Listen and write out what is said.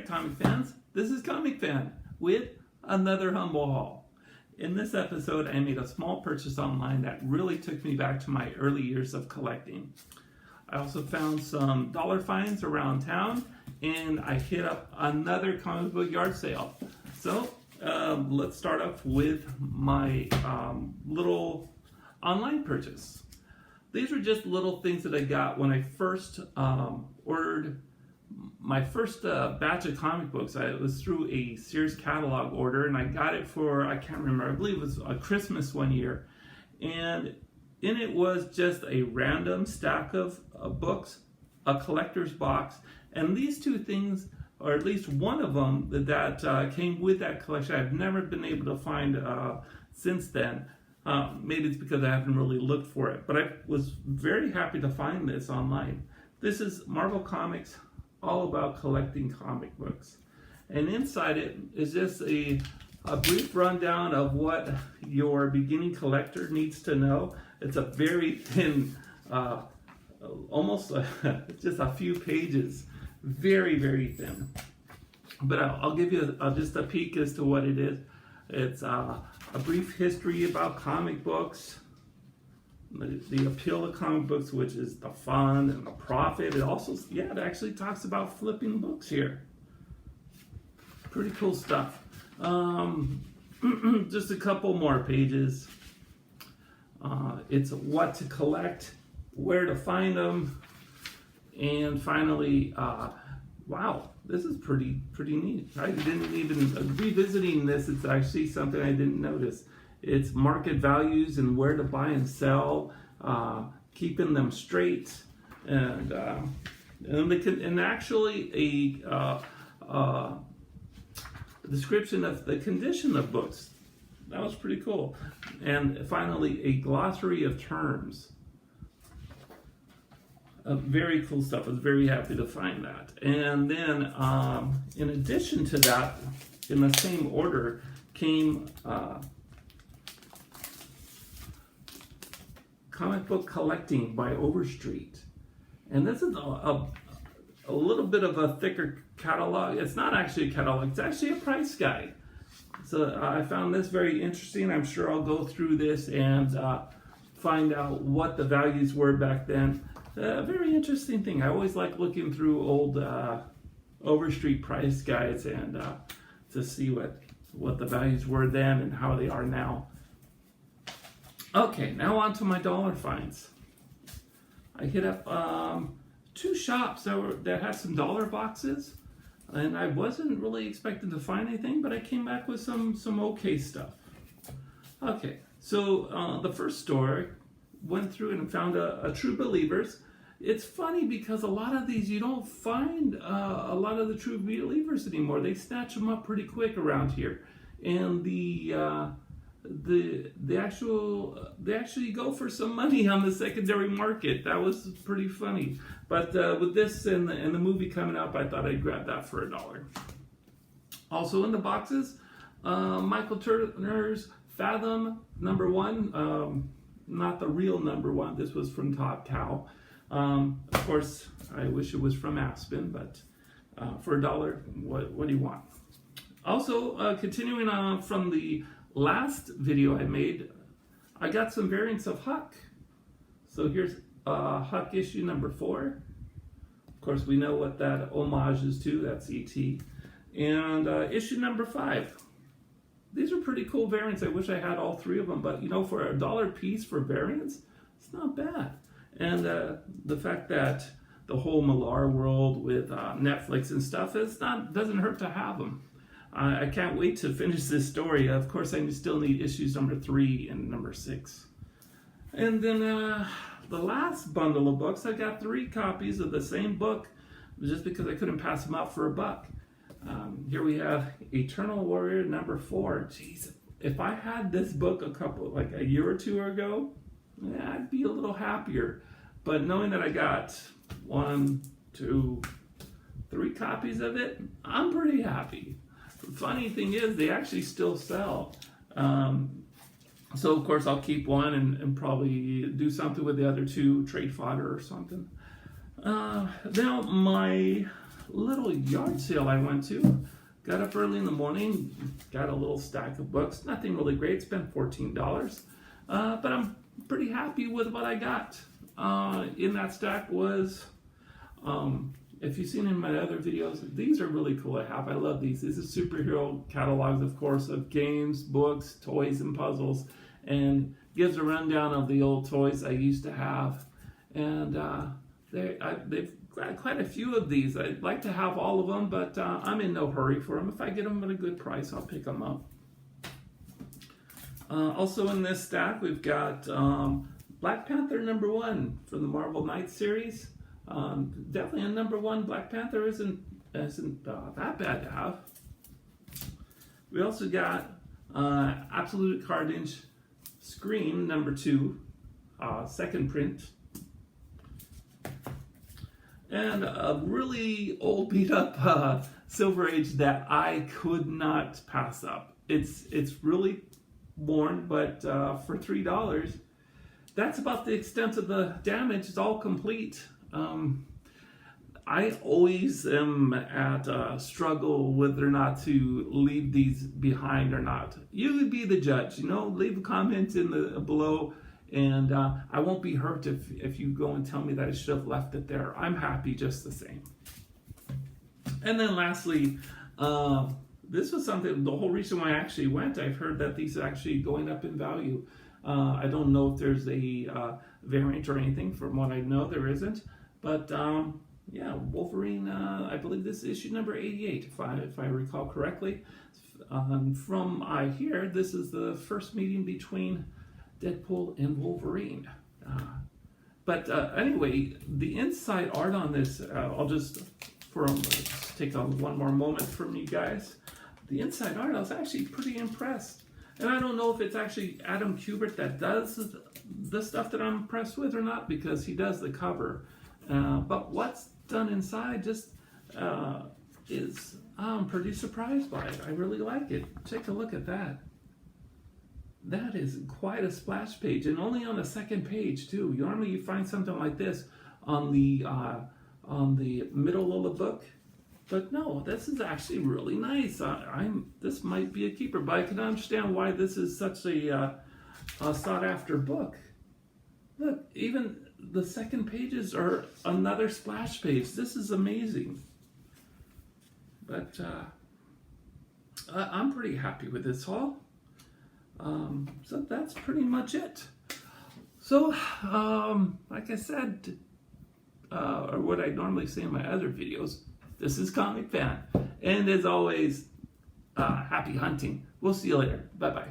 Alright, comic fans, this is Comicfan with another humble haul. In this episode, I made a small purchase online that really took me back to my early years of collecting. I also found some Dollarfines around town, and I hit up another comic book yard sale. So, let's start off with my little online purchase. These were just little things that I got when I first ordered my first batch of comic books. It was through a Sears catalog order, and I got it for, I can't remember, I believe it was a Christmas one year. And in it was just a random stack of books, a collector's box, and these two things, or at least one of them that came with that collection, I've never been able to find since then. Maybe it's because I haven't really looked for it, but I was very happy to find this online. This is Marvel Comics, all about collecting comic books. And inside it is just a brief rundown of what your beginning collector needs to know. It's a very thin, almost just a few pages, very, very thin. But I'll give you just a peek as to what it is. It's a brief history about comic books, the appeal of comic books, which is the fun and the profit. It also, it actually talks about flipping books here. Pretty cool stuff. Just a couple more pages. It's what to collect, where to find them, and finally, wow, this is pretty neat. I didn't even, revisiting this, it's actually something I didn't notice. It's market values and where to buy and sell, keeping them straight, and actually a description of the condition of books. That was pretty cool. And finally, a glossary of terms. Very cool stuff. I was very happy to find that. And then, in addition to that, in the same order came Comic Book Collecting by Overstreet. And this is a little bit of a thicker catalog. It's not actually a catalog, it's actually a price guide. So I found this very interesting. I'm sure I'll go through this and find out what the values were back then. A very interesting thing. I always like looking through old Overstreet price guides and to see what the values were then and how they are now. Okay, now on to my Dollarfines. I hit up two shops that had some dollar boxes, and I wasn't really expecting to find anything, but I came back with some okay stuff. Okay, so the first store, went through and found a True Believers. It's funny because a lot of these you don't find a lot of the True Believers anymore. They snatch them up pretty quick around here, and they actually go for some money on the secondary market. That was pretty funny. But with this and the movie coming up, I thought I'd grab that for $1. Also in the boxes, Michael Turner's Fathom #1. Not the real #1. This was from Top Cow. Of course, I wish it was from Aspen, but for $1, what do you want? Also, continuing on from the last video I made, I got some variants of Huck. So here's Huck issue #4. Of course, we know what that homage is to. That's E.T. And issue #5. These are pretty cool variants. I wish I had all three of them, but you know, for $1 a piece for variants, it's not bad. And the fact that the whole Millar world with Netflix and stuff, doesn't hurt to have them. I can't wait to finish this story. Of course, I still need issues #3 and #6. And then the last bundle of books, I got 3 copies of the same book, just because I couldn't pass them out for $1. Here we have Eternal Warrior #4. Jeez, if I had this book a year or two ago, I'd be a little happier. But knowing that I got 1, 2, 3 copies of it, I'm pretty happy. The funny thing is, they actually still sell. So of course I'll keep one and probably do something with the other 2, trade fodder or something. Now my little yard sale I went to. Got up early in the morning, got a little stack of books. Nothing really great, spent $14. But I'm pretty happy with what I got. In that stack was, if you've seen in my other videos, these are really cool to have. I love these. These are superhero catalogs, of course, of games, books, toys, and puzzles. And gives a rundown of the old toys I used to have. And they've got quite a few of these. I'd like to have all of them, but I'm in no hurry for them. If I get them at a good price, I'll pick them up. Also in this stack, we've got Black Panther #1 from the Marvel Knights series. Definitely a #1. Black Panther isn't that bad to have. We also got Absolute Carnage Scream #2, second print. And a really old beat up Silver Age that I could not pass up. It's really worn, but for $3, that's about the extent of the damage. It's all complete. I always am at a struggle whether or not to leave these behind or not. You would be the judge, you know, leave a comment in the below, and I won't be hurt if you go and tell me that I should have left it there. I'm happy just the same. And then lastly, this was something, the whole reason why I actually went, I've heard that these are actually going up in value. I don't know if there's a variant or anything. From what I know, there isn't. But yeah, Wolverine, I believe this is issue number 88, if I recall correctly. From I hear, this is the first meeting between Deadpool and Wolverine. But anyway, the inside art on this, I'll just take one more moment from you guys. The inside art, I was actually pretty impressed. And I don't know if it's actually Adam Kubert that does the stuff that I'm impressed with or not, because he does the cover. But what's done inside just is, I'm pretty surprised by it. I really like it. Take a look at that. That is quite a splash page, and only on the second page too. Normally you find something like this on the middle of the book, but no, this is actually really nice. This might be a keeper, but I can understand why this is such a sought after book. Look, even the second pages are another splash page. This is amazing. But I'm pretty happy with this haul. So that's pretty much it. So, like I said, or what I normally say in my other videos, this is Comicfan. And as always, happy hunting. We'll see you later. Bye-bye.